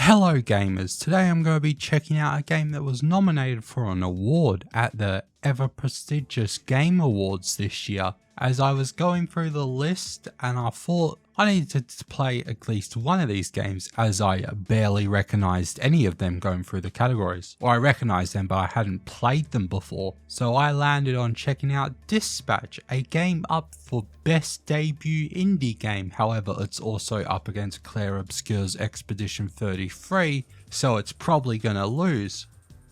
Hello gamers, today I'm going to be checking out a game that was nominated for an award at the ever prestigious Game Awards this year. As I was going through the list and I thought I needed to play at least one of these games as I barely recognised any of them going through the categories. Or I recognised them but I hadn't played them before. So I landed on checking out Dispatch, a game up for Best Debut Indie Game. However, it's also up against Claire Obscure's Expedition 33, so it's probably gonna lose.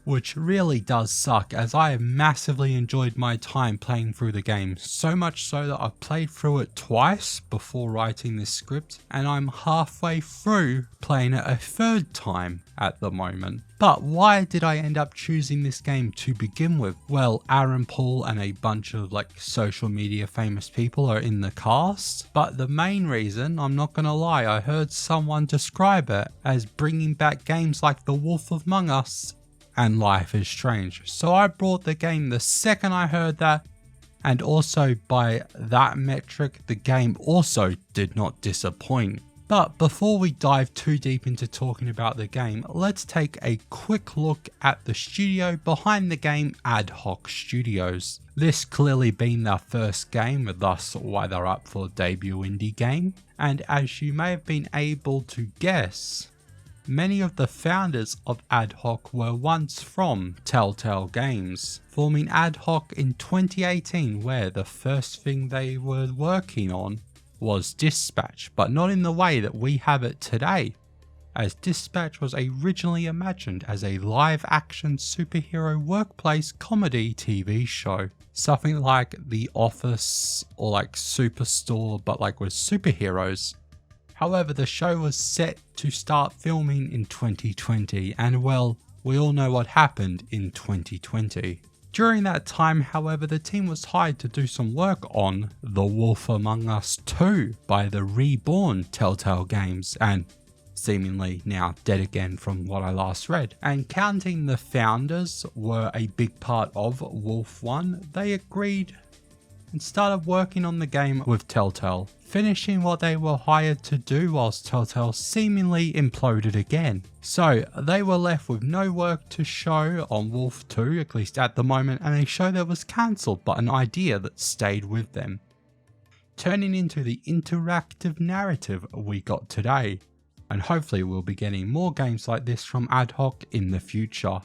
Which really does suck, as I have massively enjoyed my time playing through the game, so much so that I've played through it twice before writing this script, and I'm halfway through playing it a third time at the moment. But why did I end up choosing this game to begin with? Well, Aaron Paul and a bunch of social media famous people are in the cast, but the main reason, I'm not gonna lie, I heard someone describe it as bringing back games like The Wolf Among Us and Life is Strange. So I bought the game the second I heard that, and also by that metric the game also did not disappoint. But before we dive too deep into talking about the game, let's take a quick look at the studio behind the game, AdHoc Studios. This clearly being their first game, thus why they're up for debut indie game, and as you may have been able to guess, many of the founders of AdHoc were once from Telltale Games, forming AdHoc in 2018, where the first thing they were working on was Dispatch, but not in the way that we have it today, as Dispatch was originally imagined as a live-action superhero workplace comedy TV show. Something like The Office or Superstore, but with superheroes. However, the show was set to start filming in 2020, and well, we all know what happened in 2020. During that time, however, the team was hired to do some work on The Wolf Among Us 2 by the reborn Telltale Games, and seemingly now dead again from what I last read. And counting the founders were a big part of Wolf 1, they agreed and started working on the game with Telltale, finishing what they were hired to do whilst Telltale seemingly imploded again. So they were left with no work to show on Wolf 2, at least at the moment, and a show that was cancelled but an idea that stayed with them, turning into the interactive narrative we got today. And hopefully we'll be getting more games like this from AdHoc in the future,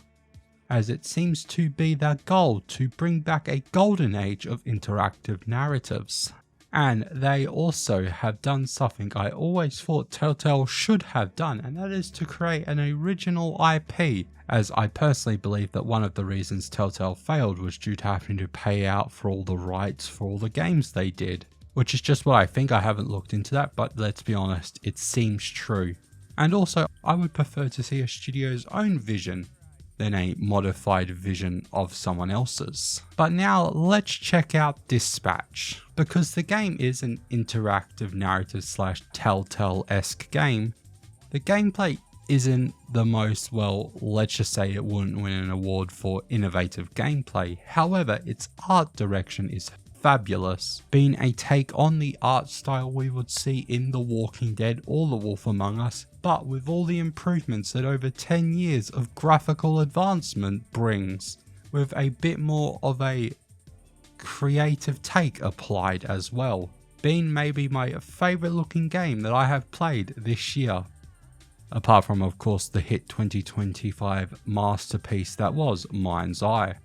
as it seems to be their goal to bring back a golden age of interactive narratives. And they also have done something I always thought Telltale should have done, and that is to create an original IP, as I personally believe that one of the reasons Telltale failed was due to having to pay out for all the rights for all the games they did. Which is just what I think. I haven't looked into that, but let's be honest, it seems true. And also, I would prefer to see a studio's own vision than a modified vision of someone else's. But now let's check out Dispatch. Because the game is an interactive narrative / Telltale-esque game, the gameplay isn't the most, well, let's just say it wouldn't win an award for innovative gameplay. However, its art direction is fabulous, being a take on the art style we would see in The Walking Dead or The Wolf Among Us, but with all the improvements that over 10 years of graphical advancement brings, with a bit more of a creative take applied as well, being maybe my favourite looking game that I have played this year, apart from of course the hit 2025 masterpiece that was Mind's Eye.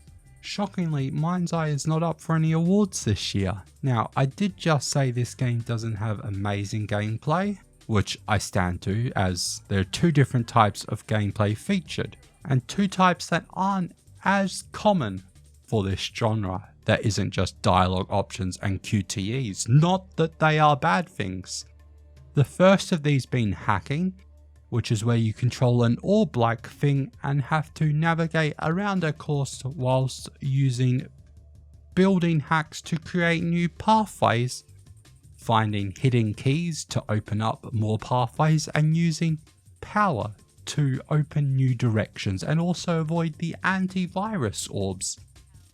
Shockingly, Mind's Eye is not up for any awards this year. Now, I did just say this game doesn't have amazing gameplay, which I stand to, as there are two different types of gameplay featured, and two types that aren't as common for this genre. That isn't just dialogue options and QTEs, not that they are bad things. The first of these being hacking, which is where you control an orb-like thing and have to navigate around a course whilst using building hacks to create new pathways, finding hidden keys to open up more pathways, and using power to open new directions and also avoid the antivirus orbs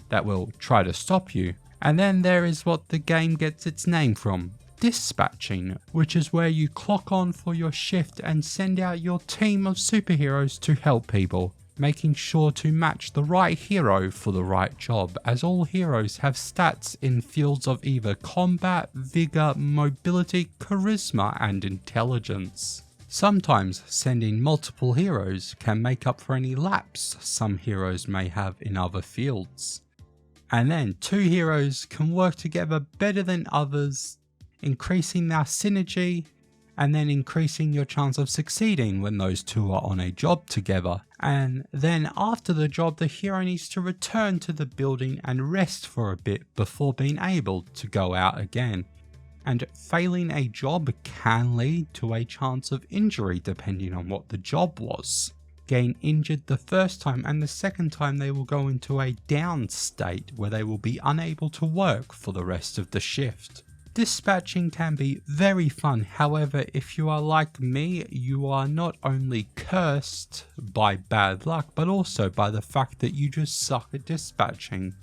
that will try to stop you. And then there is what the game gets its name from, dispatching, which is where you clock on for your shift and send out your team of superheroes to help people, making sure to match the right hero for the right job, as all heroes have stats in fields of either combat, vigor, mobility, charisma, and intelligence. Sometimes sending multiple heroes can make up for any lapse some heroes may have in other fields. And then 2 heroes can work together better than others, increasing their synergy and then increasing your chance of succeeding when those 2 are on a job together. And then after the job, the hero needs to return to the building and rest for a bit before being able to go out again. And failing a job can lead to a chance of injury depending on what the job was. Getting injured the first time, and the second time they will go into a down state where they will be unable to work for the rest of the shift. Dispatching can be very fun, however if you are like me, you are not only cursed by bad luck but also by the fact that you just suck at dispatching.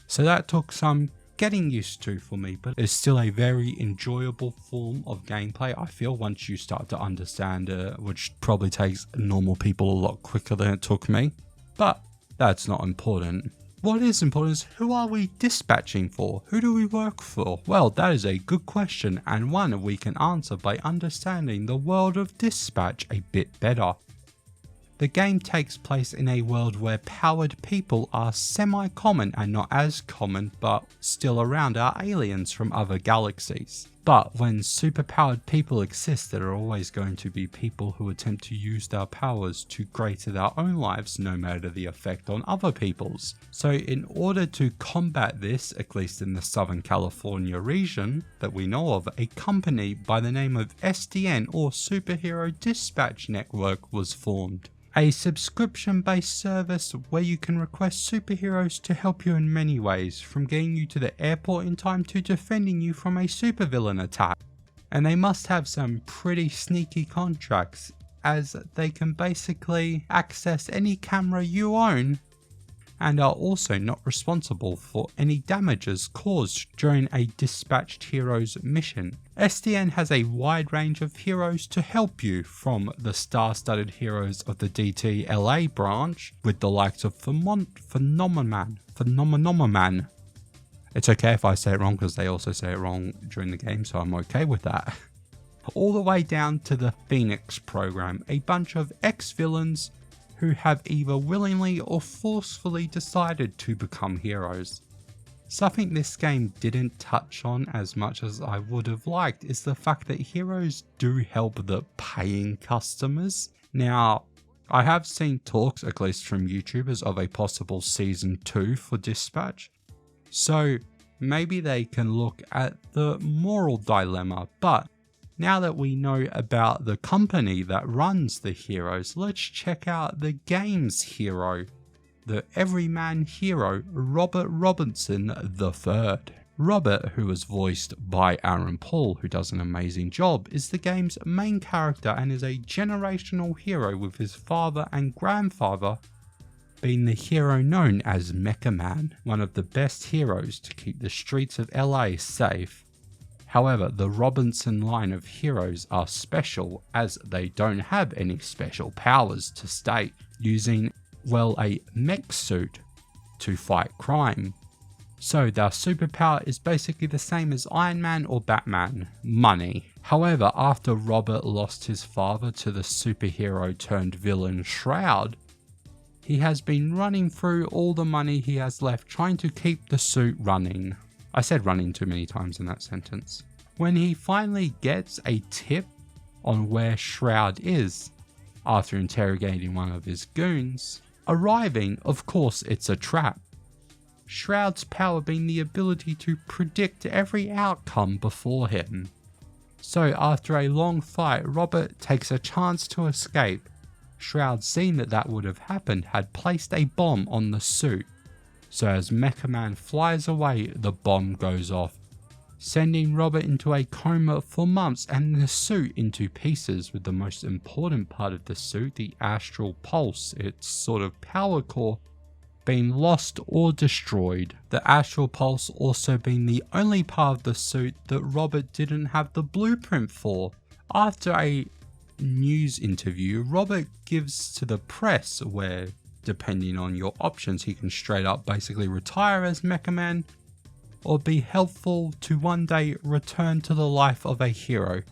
So that took some getting used to for me, but it's still a very enjoyable form of gameplay, I feel, once you start to understand it, which probably takes normal people a lot quicker than it took me. But that's not important. What is important is, who are we dispatching for? Who do we work for? Well, that is a good question, and one we can answer by understanding the world of dispatch a bit better. The game takes place in a world where powered people are semi-common and not as common, but still around are aliens from other galaxies. But when superpowered people exist, there are always going to be people who attempt to use their powers to greater their own lives, no matter the effect on other people's. So in order to combat this, at least in the Southern California region that we know of, a company by the name of SDN, or Superhero Dispatch Network, was formed. A subscription-based service where you can request superheroes to help you in many ways, from getting you to the airport in time to defending you from a supervillain attack. And they must have some pretty sneaky contracts, as they can basically access any camera you own and are also not responsible for any damages caused during a dispatched hero's mission. SDN has a wide range of heroes to help you, from the star-studded heroes of the DTLA branch, with the likes of Phenomenon. It's okay if I say it wrong because they also say it wrong during the game, so I'm okay with that. All the way down to the Phoenix program, a bunch of ex-villains who have either willingly or forcefully decided to become heroes. Something this game didn't touch on as much as I would have liked is the fact that heroes do help the paying customers. Now, I have seen talks, at least from YouTubers, of a possible season 2 for Dispatch, so maybe they can look at the moral dilemma, but now that we know about the company that runs the heroes, let's check out the game's hero, the everyman hero, Robert Robinson III. Robert, who was voiced by Aaron Paul, who does an amazing job, is the game's main character and is a generational hero, with his father and grandfather being the hero known as Mecha Man, one of the best heroes to keep the streets of LA safe. However, the Robinson line of heroes are special, as they don't have any special powers to state, using, well, a mech suit to fight crime. So their superpower is basically the same as Iron Man or Batman: money. However, after Robert lost his father to the superhero turned villain Shroud, he has been running through all the money he has left, trying to keep the suit running. I said running too many times in that sentence. When he finally gets a tip on where Shroud is, after interrogating one of his goons, arriving, of course it's a trap. Shroud's power being the ability to predict every outcome before him. So after a long fight, Robert takes a chance to escape. Shroud, seeing that that would have happened, had placed a bomb on the suit. So as Mecha Man flies away, the bomb goes off, sending Robert into a coma for months and the suit into pieces, with the most important part of the suit, the astral pulse, its sort of power core, been lost or destroyed. The astral pulse also being the only part of the suit that Robert didn't have the blueprint for. After a news interview, Robert gives to the press where, depending on your options, he can straight up basically retire as Mecha Man or be helpful to one day return to the life of a hero.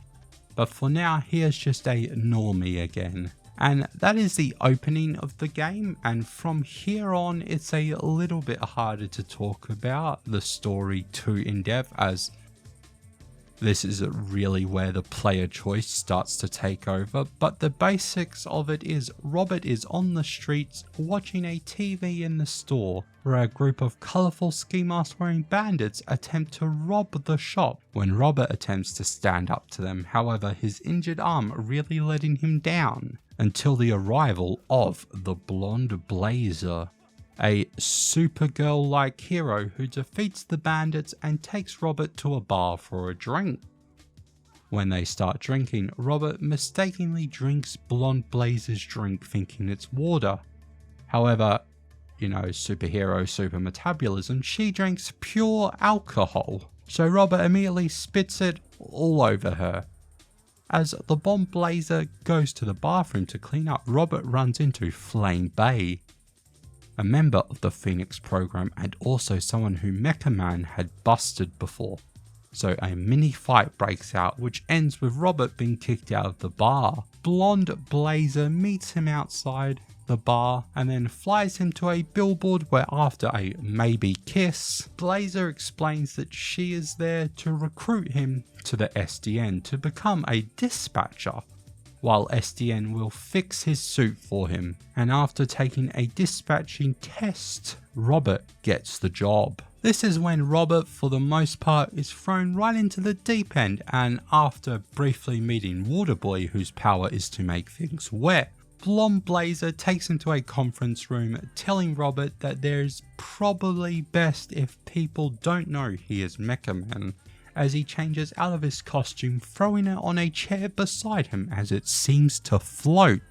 But for now, he is just a normie again. And that is the opening of the game, and from here on it's a little bit harder to talk about the story too in depth, as this is really where the player choice starts to take over. But the basics of it is Robert is on the streets watching a TV in the store where a group of colourful ski mask wearing bandits attempt to rob the shop when Robert attempts to stand up to them. However, his injured arm really letting him down until the arrival of the Blonde Blazer, a Supergirl-like hero who defeats the bandits and takes Robert to a bar for a drink. When they start drinking, Robert mistakenly drinks Blonde Blazer's drink thinking it's water. However, you know, superhero super metabolism, she drinks pure alcohol, so Robert immediately spits it all over her. As the Blonde Blazer goes to the bathroom to clean up, Robert runs into Flame Bay, a member of the Phoenix program and also someone who Mecha Man had busted before. So a mini fight breaks out, which ends with Robert being kicked out of the bar. Blonde Blazer meets him outside the bar and then flies him to a billboard where, after a maybe kiss, Blazer explains that she is there to recruit him to the SDN to become a dispatcher, while SDN will fix his suit for him. And after taking a dispatching test, Robert gets the job. This is when Robert, for the most part, is thrown right into the deep end, and after briefly meeting Waterboy, whose power is to make things wet, Blonde Blazer takes him to a conference room, telling Robert that there's probably best if people don't know he is Mecha Man, as he changes out of his costume, throwing it on a chair beside him as it seems to float.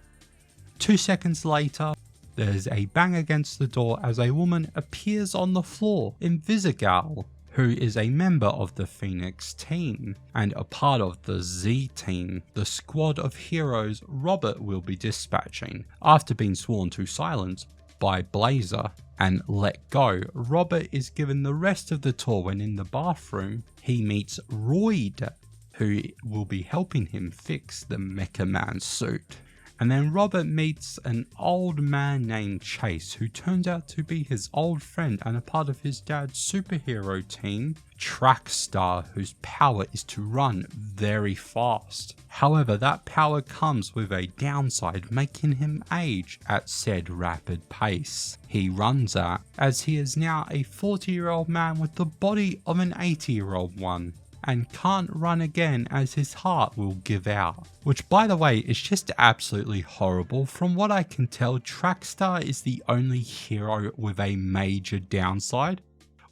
2 seconds later, there's a bang against the door as a woman appears on the floor, Invisigal, who is a member of the Phoenix team and a part of the Z team, the squad of heroes Robert will be dispatching. After being sworn to silence by Blazer and let go, Robert is given the rest of the tour when in the bathroom he meets Royd, who will be helping him fix the Mecha Man suit. And then Robert meets an old man named Chase, who turns out to be his old friend and a part of his dad's superhero team, Trackstar, whose power is to run very fast. However, that power comes with a downside, making him age at said rapid pace he runs at, as he is now a 40-year-old man with the body of an 80-year-old one, and can't run again as his heart will give out. Which, by the way, is just absolutely horrible. From what I can tell, Trackstar is the only hero with a major downside,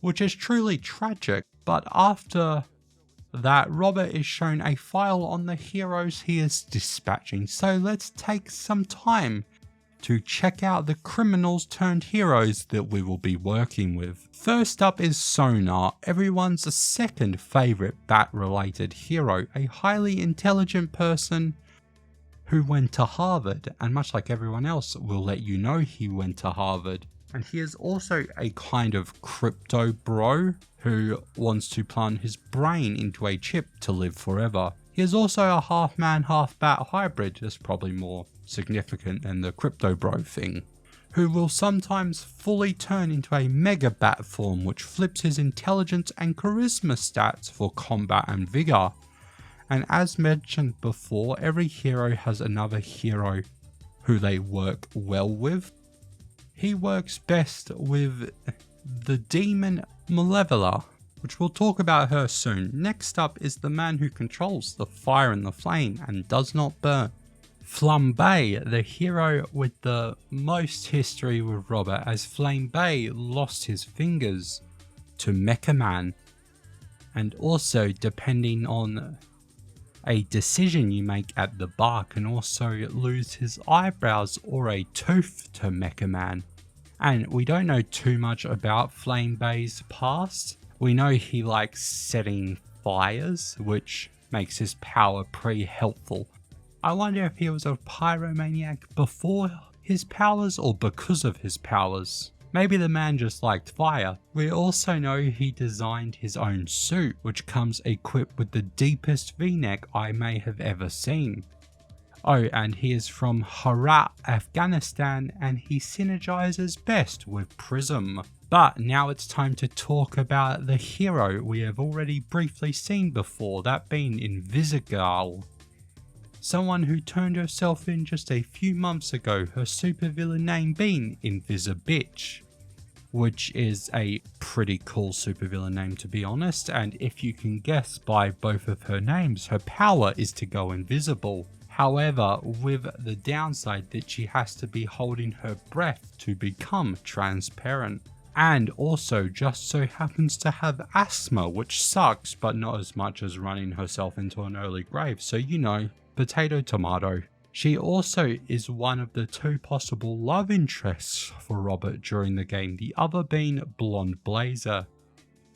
which is truly tragic. But after that, Robert is shown a file on the heroes he is dispatching, so let's take some time to check out the criminals turned heroes that we will be working with. First up is Sonar, everyone's second favourite bat-related hero, a highly intelligent person who went to Harvard, and much like everyone else will let you know he went to Harvard. And he is also a kind of crypto bro who wants to plant his brain into a chip to live forever. He is also a half man, half bat hybrid, that's probably more significant than the crypto bro thing, who will sometimes fully turn into a mega bat form, which flips his intelligence and charisma stats for combat and vigor. And as mentioned before, every hero has another hero who they work well with. He works best with the demon Malevola, which we'll talk about her soon. Next up is the man who controls the fire and the flame and does not burn, Flambe, the hero with the most history with Robert, as Flambe lost his fingers to Mecha Man, and also depending on a decision you make at the bar can also lose his eyebrows or a tooth to Mecha Man. And we don't know too much about Flame Bay's past. We know he likes setting fires, which makes his power pretty helpful. I wonder if he was a pyromaniac before his powers or because of his powers. Maybe the man just liked fire. We also know he designed his own suit, which comes equipped with the deepest V-neck I may have ever seen. Oh, and he is from Herat, Afghanistan, and he synergizes best with Prism. But now it's time to talk about the hero we have already briefly seen before, that being Invisigal. Someone who turned herself in just a few months ago, her supervillain name being Invisibitch, which is a pretty cool supervillain name to be honest, and if you can guess by both of her names, her power is to go invisible. However, with the downside that she has to be holding her breath to become transparent. And also just so happens to have asthma, which sucks, but not as much as running herself into an early grave, so you know, potato tomato. She also is one of the two possible love interests for Robert during the game, the other being Blonde Blazer.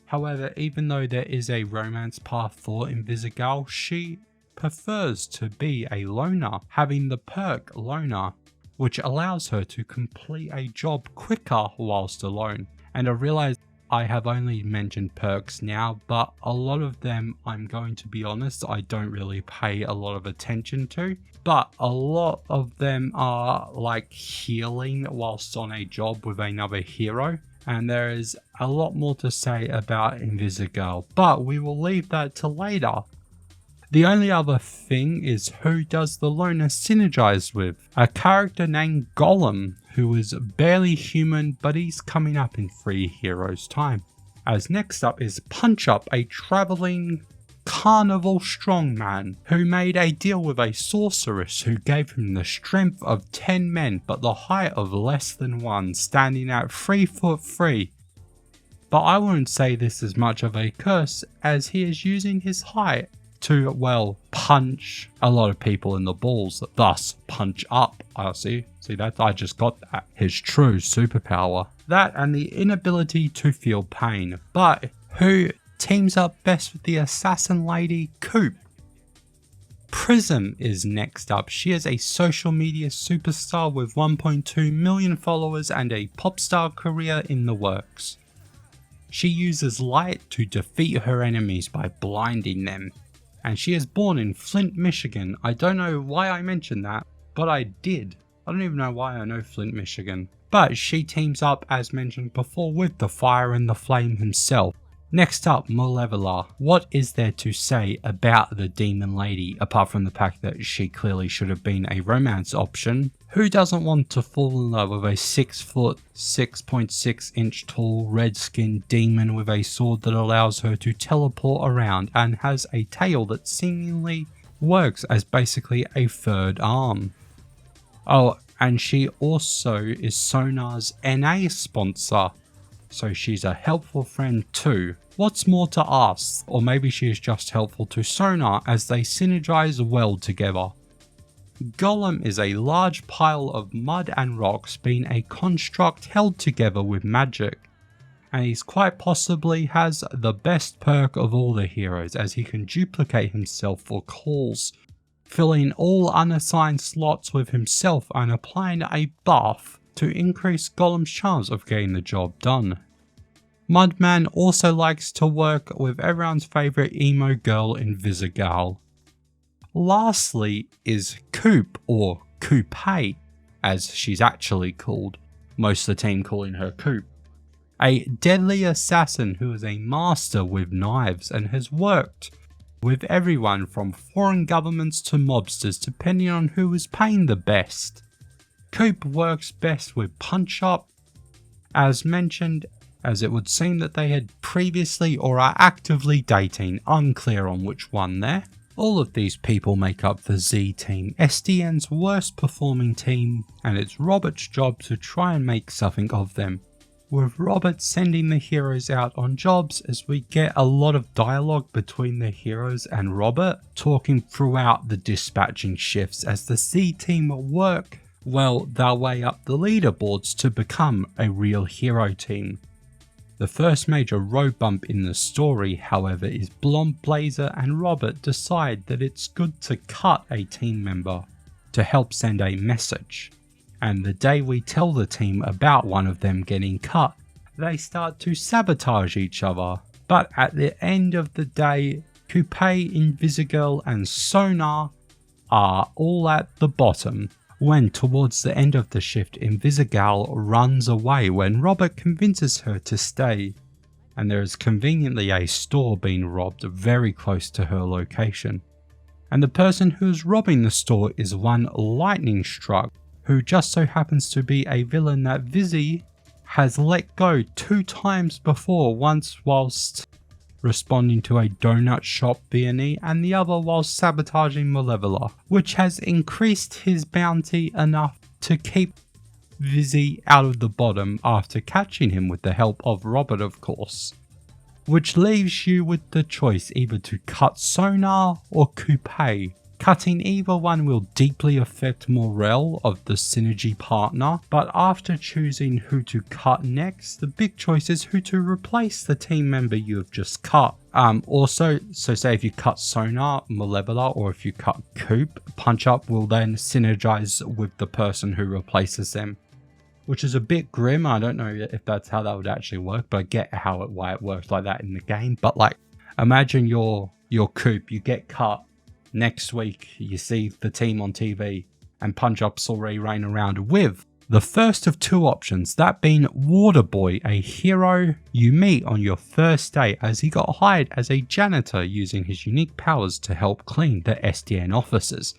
However, even though there is a romance path for Invisigal, she prefers to be a loner, having the perk Loner, which allows her to complete a job quicker whilst alone. And I realize I have only mentioned perks now, but a lot of them, I'm going to be honest, I don't really pay a lot of attention to. But a lot of them are like healing whilst on a job with another hero. And there is a lot more to say about Invisigal, but we will leave that to later. The only other thing is who does the loner synergize with? A character named Golem, who is barely human but he's coming up in 3 heroes time. As next up is Punch Up, a travelling carnival strongman who made a deal with a sorceress who gave him the strength of 10 men but the height of less than 1, standing at 3'3". But I wouldn't say this is much of a curse as he is using his height to, well, punch a lot of people in the balls, thus punch up. I see that, I just got that. His true superpower. That and the inability to feel pain. But who teams up best with the assassin lady Coop? Prism is next up. She is a social media superstar with 1.2 million followers and a pop star career in the works. She uses light to defeat her enemies by blinding them. And she is born in Flint, Michigan. I don't know why I mentioned that, but I did. I don't even know why I know Flint, Michigan. But she teams up, as mentioned before, with the Fire and the Flame himself. Next up, Malevola. What is there to say about the Demon Lady, apart from the fact that she clearly should have been a romance option? Who doesn't want to fall in love with a 6 foot, 6.6 inch tall, red-skinned demon with a sword that allows her to teleport around and has a tail that seemingly works as basically a third arm? Oh, and she also is Sonar's NA sponsor. So she's a helpful friend too. What's more to ask? Or maybe she is just helpful to Sonar as they synergize well together. Golem is a large pile of mud and rocks being a construct held together with magic. And he quite possibly has the best perk of all the heroes as he can duplicate himself for calls, filling all unassigned slots with himself and applying a buff to increase Golem's chance of getting the job done. Mudman also likes to work with everyone's favourite emo girl Invisigal. Lastly is Coop, or Coupe as she's actually called, most of the team calling her Coop. A deadly assassin who is a master with knives and has worked with everyone from foreign governments to mobsters depending on who is paying the best. Coop works best with Punch Up, as mentioned, as it would seem that they had previously or are actively dating, unclear on which one there. All of these people make up the Z team, SDN's worst performing team, and it's Robert's job to try and make something of them. With Robert sending the heroes out on jobs as we get a lot of dialogue between the heroes and Robert, talking throughout the dispatching shifts as the Z team work well, they'll way up the leaderboards to become a real hero team. The first major road bump in the story, however, is Blonde Blazer and Robert decide that it's good to cut a team member to help send a message. And the day we tell the team about one of them getting cut, they start to sabotage each other. But at the end of the day, Coupe, Invisigirl and Sonar are all at the bottom. When towards the end of the shift, Invisigirl runs away when Robert convinces her to stay, and there is conveniently a store being robbed very close to her location. And the person who is robbing the store is one Lightning Struck, who just so happens to be a villain that Vizzy has let go 2 times before, once whilst responding to a donut shop B&E and the other whilst sabotaging Malevola, which has increased his bounty enough to keep Vizzy out of the bottom after catching him with the help of Robert, of course. Which leaves you with the choice either to cut Sonar or Coupe. Cutting either one will deeply affect morale of the synergy partner, but after choosing who to cut next, the big choice is who to replace the team member you have just cut. Also, so say if you cut Sonar, Malevola, or if you cut Coupe, Punch Up will then synergize with the person who replaces them. Which is a bit grim. I don't know if that's how that would actually work, but I get why it works like that in the game. But like, imagine your Coupe, you get cut. Next week, you see the team on TV and Punch Up's already running around with the first of 2 options, that being Waterboy, a hero you meet on your first day as he got hired as a janitor using his unique powers to help clean the SDN offices.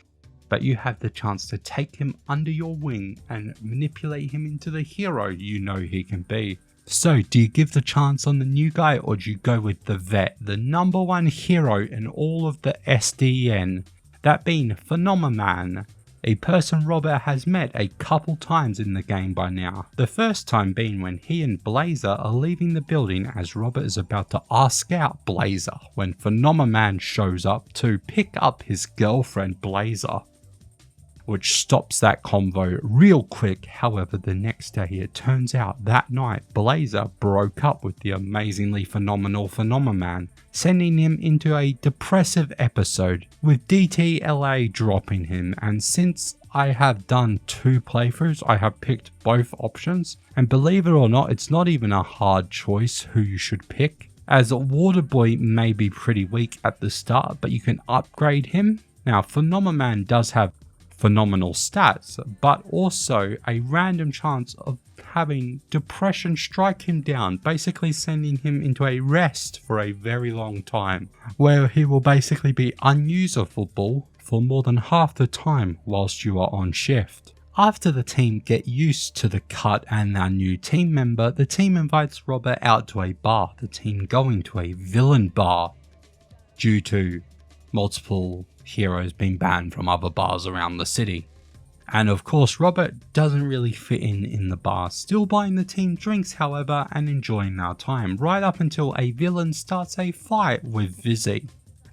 But you have the chance to take him under your wing and manipulate him into the hero you know he can be. So, do you give the chance on the new guy or do you go with the vet, the #1 hero in all of the SDN, that being Phenomenon, a person Robert has met a couple times in the game by now. The first time being when he and Blazer are leaving the building as Robert is about to ask out Blazer when Phenomenon shows up to pick up his girlfriend Blazer, which stops that convo real quick. However, the next day it turns out that night Blazer broke up with the amazingly phenomenal Phenomenon, sending him into a depressive episode with DTLA dropping him. And since I have done 2 playthroughs, I have picked both options, and believe it or not, it's not even a hard choice who you should pick, as Waterboy may be pretty weak at the start, but you can upgrade him. Now, Phenomenon does have phenomenal stats, but also a random chance of having depression strike him down, basically sending him into a rest for a very long time, where he will basically be unusable for more than half the time whilst you are on shift. After the team get used to the cut and their new team member, the team invites Robert out to a bar, the team going to a villain bar due to multiple heroes being banned from other bars around the city. And of course, Robert doesn't really fit in the bar, still buying the team drinks however and enjoying their time, right up until a villain starts a fight with Vizzy.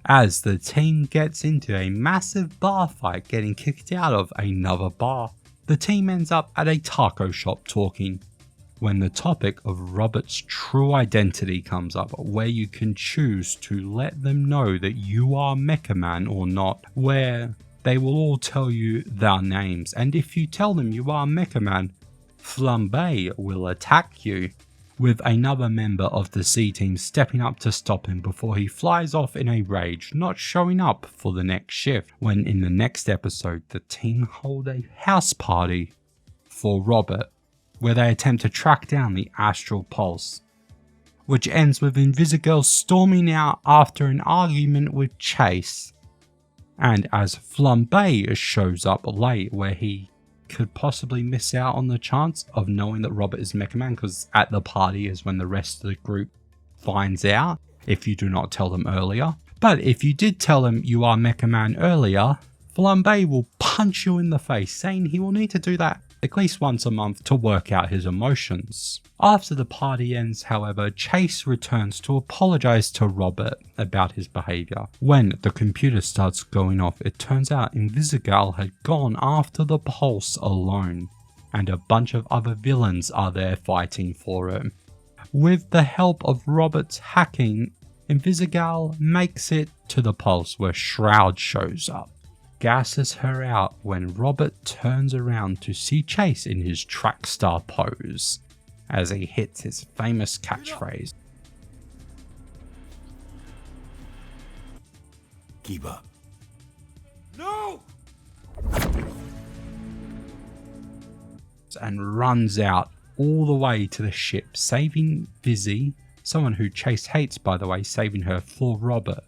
As the team gets into a massive bar fight, getting kicked out of another bar, the team ends up at a taco shop talking, when the topic of Robert's true identity comes up, where you can choose to let them know that you are Mecha Man or not, where they will all tell you their names, and if you tell them you are Mecha Man, Flambe will attack you, with another member of the C team stepping up to stop him before he flies off in a rage, not showing up for the next shift, when in the next episode the team hold a house party for Robert, where they attempt to track down the Astral Pulse, which ends with Invisigirl storming out after an argument with Chase, and as Flambe shows up late, where he could possibly miss out on the chance of knowing that Robert is Mecha Man, because at the party is when the rest of the group finds out if you do not tell them earlier. But if you did tell them you are Mecha Man earlier, Flambe will punch you in the face, saying he will need to do that at least once a month to work out his emotions. After the party ends, however, Chase returns to apologize to Robert about his behavior. When the computer starts going off, it turns out Invisigal had gone after the Pulse alone, and a bunch of other villains are there fighting for it. With the help of Robert's hacking, Invisigal makes it to the Pulse where Shroud shows up, gasses her out when Robert turns around to see Chase in his track star pose as he hits his famous catchphrase, "Keep up." No! And runs out all the way to the ship, saving Vizzy, someone who Chase hates by the way, saving her for Robert.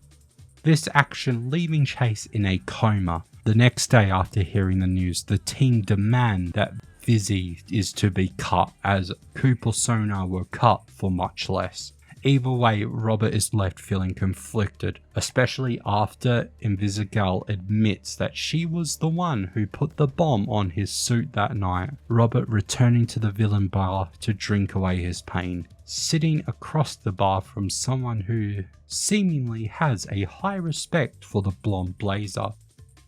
This action leaving Chase in a coma. The next day after hearing the news, the team demand that Vizzy is to be cut as Cooper Sonar were cut for much less. Either way, Robert is left feeling conflicted, especially after Invisigal admits that she was the one who put the bomb on his suit that night. Robert returning to the villain bar to drink away his pain, sitting across the bar from someone who seemingly has a high respect for the blonde blazer,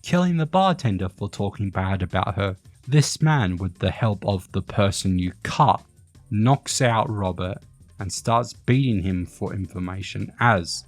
killing the bartender for talking bad about her. This man, with the help of the person you cut, knocks out Robert and starts beating him for information, as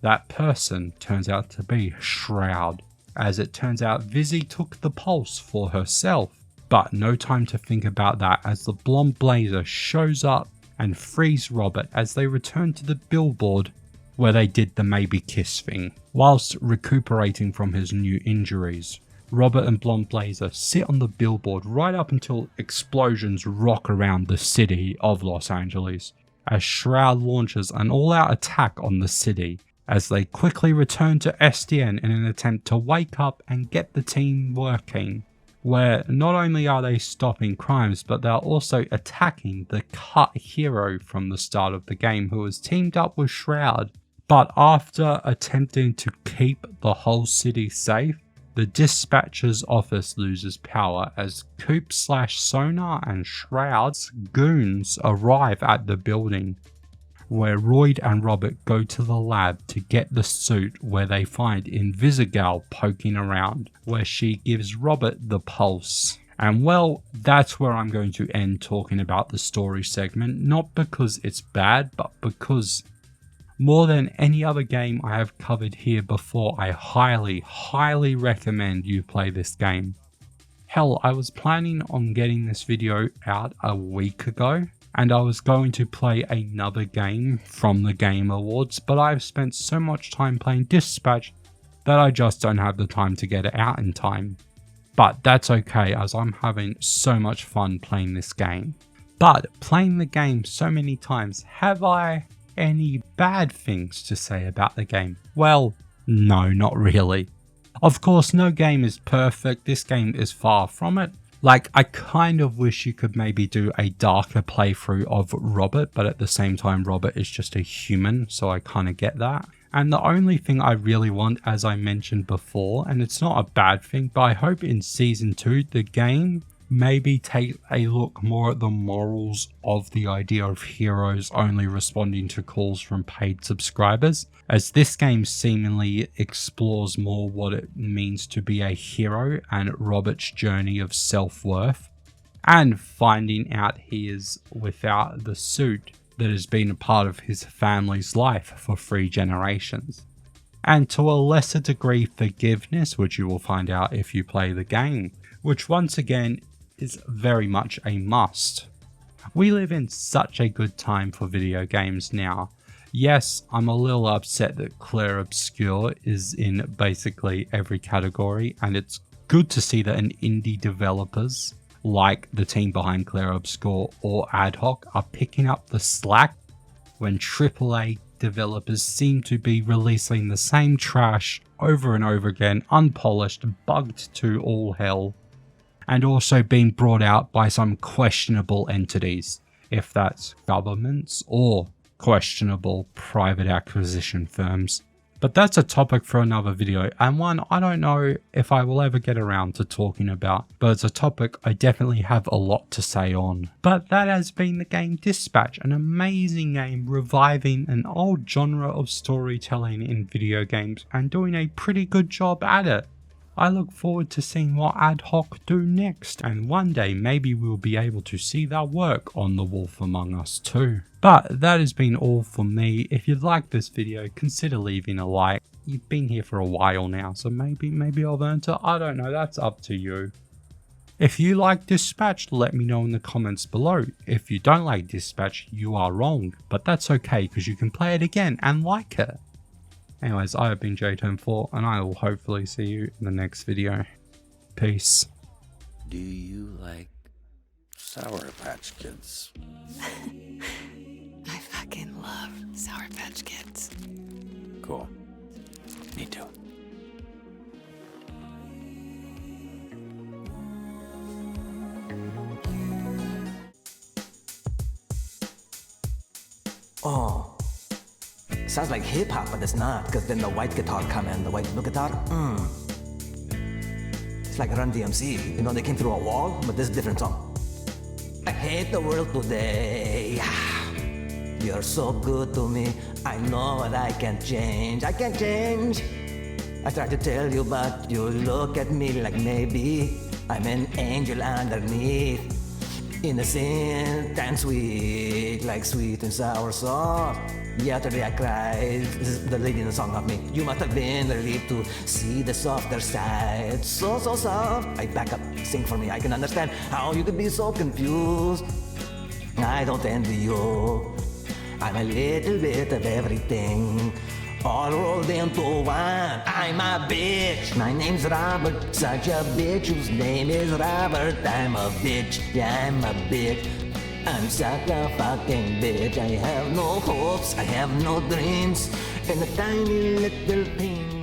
that person turns out to be Shroud. As it turns out, Vizzy took the Pulse for herself, but no time to think about that as the blonde blazer shows up and frees Robert as they return to the billboard where they did the maybe kiss thing. Whilst recuperating from his new injuries, Robert and Blonde Blazer sit on the billboard right up until explosions rock around the city of Los Angeles, as Shroud launches an all-out attack on the city, as they quickly return to SDN in an attempt to wake up and get the team working, where not only are they stopping crimes, but they're also attacking the cut hero from the start of the game who has teamed up with Shroud. But after attempting to keep the whole city safe, the dispatcher's office loses power as Coop/Sonar and Shroud's goons arrive at the building, where Royd and Robert go to the lab to get the suit, where they find Invisigal poking around, where she gives Robert the Pulse. And well, that's where I'm going to end talking about the story segment, not because it's bad, but because more than any other game I have covered here before, I highly recommend you play this game. Hell, I was planning on getting this video out a week ago, and I was going to play another game from the Game Awards, but I've spent so much time playing Dispatch that I just don't have the time to get it out in time. But that's okay, as I'm having so much fun playing this game. But playing the game so many times, have I any bad things to say about the game? Well, no, not really. Of course, no game is perfect. This game is far from it. Like, I kind of wish you could maybe do a darker playthrough of Robert, but at the same time, Robert is just a human, so I kind of get that. And the only thing I really want, as I mentioned before, and it's not a bad thing, but I hope in Season 2, the game maybe take a look more at the morals of the idea of heroes only responding to calls from paid subscribers, as this game seemingly explores more what it means to be a hero and Robert's journey of self-worth, and finding out he is without the suit that has been a part of his family's life for 3 generations. And to a lesser degree, forgiveness, which you will find out if you play the game, which once again is very much a must. We live in such a good time for video games now. Yes, I'm a little upset that Claire Obscure is in basically every category, and it's good to see that an indie developers like the team behind Claire Obscure or AdHoc are picking up the slack when AAA developers seem to be releasing the same trash over and over again, unpolished, bugged to all hell, and also being brought out by some questionable entities, if that's governments or questionable private acquisition firms. But that's a topic for another video, and one I don't know if I will ever get around to talking about, but it's a topic I definitely have a lot to say on. But that has been the game Dispatch, an amazing game reviving an old genre of storytelling in video games and doing a pretty good job at it. I look forward to seeing what AdHoc do next, and one day maybe we'll be able to see their work on The Wolf Among Us too. But that has been all from me. If you liked this video, consider leaving a like. You've been here for a while now, so maybe I've earned it. I don't know, that's up to you. If you like Dispatch, let me know in the comments below. If you don't like Dispatch, you are wrong, but that's okay because you can play it again and like it. Anyways, I have been JTurn4, and I will hopefully see you in the next video. Peace. Do you like Sour Patch Kids? I fucking love Sour Patch Kids. Cool. Me too. Oh. Sounds like hip-hop, but it's not, because then the white guitar come in, the white blue guitar. It's like Run DMC, you know, they came through a wall, but this is a different song. I hate the world today. You're so good to me, I know what I can't change. I can't change. I try to tell you, but you look at me like maybe I'm an angel underneath. Innocent and sweet, like sweet and sour sauce. Yesterday I cried, this is the lady in the song, not me. You must have been relieved to see the softer side. So soft. I back up, sing for me. I can understand how you could be so confused. I don't envy you. I'm a little bit of everything, all rolled into one. I'm a bitch. My name's Robert, such a bitch whose name is Robert. I'm a bitch, yeah, I'm a bitch. I'm such a fucking bitch. I have no hopes, I have no dreams, and a tiny little pain.